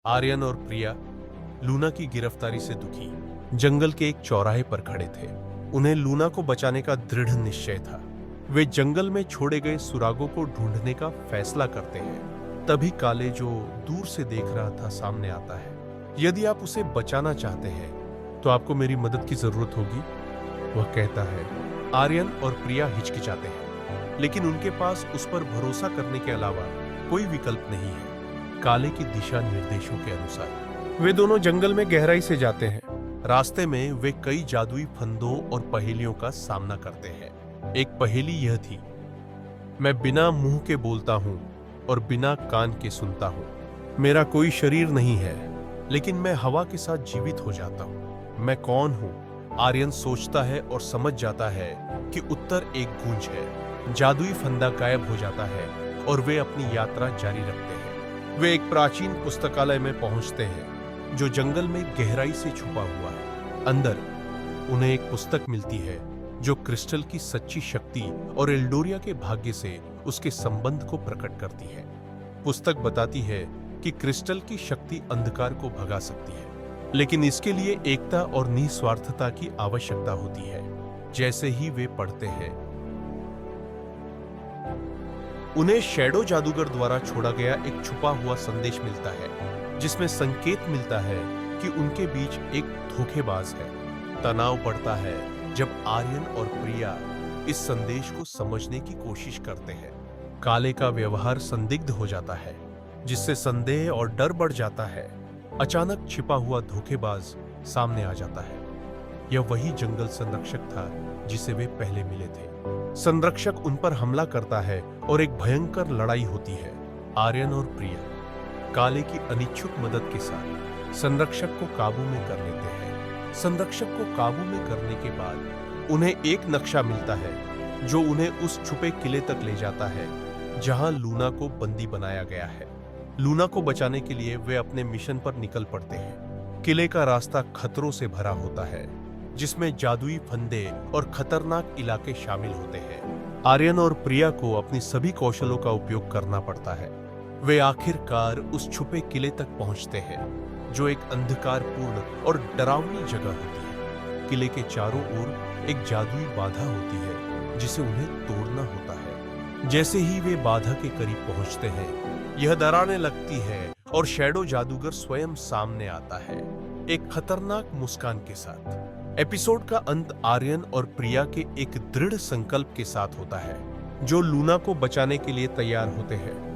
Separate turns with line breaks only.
आर्यन और प्रिया लूना की गिरफ्तारी से दुखी जंगल के एक चौराहे पर खड़े थे। उन्हें लूना को बचाने का दृढ़ निश्चय था। वे जंगल में छोड़े गए सुरागों को ढूंढने का फैसला करते हैं। तभी काले, जो दूर से देख रहा था, सामने आता है। यदि आप उसे बचाना चाहते हैं तो आपको मेरी मदद की जरूरत होगी, वह कहता है। आर्यन और प्रिया हिचकिचाते हैं, लेकिन उनके पास उस पर भरोसा करने के अलावा कोई विकल्प नहीं है। काले की दिशा निर्देशों के अनुसार वे दोनों जंगल में गहराई से जाते हैं। रास्ते में वे कई जादुई फंदों और पहेलियों का सामना करते हैं। एक पहेली यह थी, मैं बिना मुंह के बोलता हूं और बिना कान के सुनता हूं। मेरा कोई शरीर नहीं है, लेकिन मैं हवा के साथ जीवित हो जाता हूं। मैं कौन हूं? आर्यन सोचता है और समझ जाता है कि उत्तर एक गूंज है। जादुई फंदा गायब हो जाता है और वे अपनी यात्रा जारी रखते हैं। वे एक प्राचीन पुस्तकालय में पहुंचते हैं, जो जंगल में गहराई से छुपा हुआ है। अंदर उन्हें एक पुस्तक मिलती है जो क्रिस्टल की सच्ची शक्ति और एल्डोरिया के भाग्य से उसके संबंध को प्रकट करती है। पुस्तक बताती है कि क्रिस्टल की शक्ति अंधकार को भगा सकती है, लेकिन इसके लिए एकता और निस्वार्थता की आवश्यकता होती है। जैसे ही वे पढ़ते हैं, उन्हें शैडो जादूगर द्वारा छोड़ा गया एक छुपा हुआ संदेश मिलता है, जिसमें संकेत मिलता है कि उनके बीच एक धोखेबाज है। तनाव बढ़ता है जब आर्यन और प्रिया इस संदेश को समझने की कोशिश करते हैं। काले का व्यवहार संदिग्ध हो जाता है, जिससे संदेह और डर बढ़ जाता है। अचानक छिपा हुआ धोखेबाज सामने आ जाता है। यह वही जंगल संरक्षक था जिसे वे पहले मिले थे। संरक्षक उन पर हमला करता है और एक भयंकर लड़ाई होती है। आर्यन और प्रिया काले की अनिच्छुक मदद के साथ संरक्षक को काबू में कर लेते हैं। संरक्षक को काबू में करने के बाद उन्हें एक नक्शा मिलता है जो उन्हें उस छुपे किले तक ले जाता है जहां लूना को बंदी बनाया गया है। लूना को बचाने के लिए वे अपने मिशन पर निकल पड़ते हैं। किले का रास्ता खतरों से भरा होता है, जिसमें जादुई फंदे और खतरनाक इलाके शामिल होते हैं। आर्यन और प्रिया को अपनी सभी कौशलों का उपयोग करना पड़ता है। वे आखिरकार उस छुपे किले तक पहुंचते हैं, जो एक अंधकारपूर्ण और डरावनी जगह होती है। किले के चारों ओर एक जादुई बाधा होती है, जिसे उन्हें तोड़ना होता है। जैसे ही वे बाधा के करीब पहुंचते हैं, यह डराने लगती है और शैडो जादूगर स्वयं सामने आता है, एक खतरनाक मुस्कान के साथ। एपिसोड का अंत आर्यन और प्रिया के एक दृढ़ संकल्प के साथ होता है, जो लूना को बचाने के लिए तैयार होते हैं।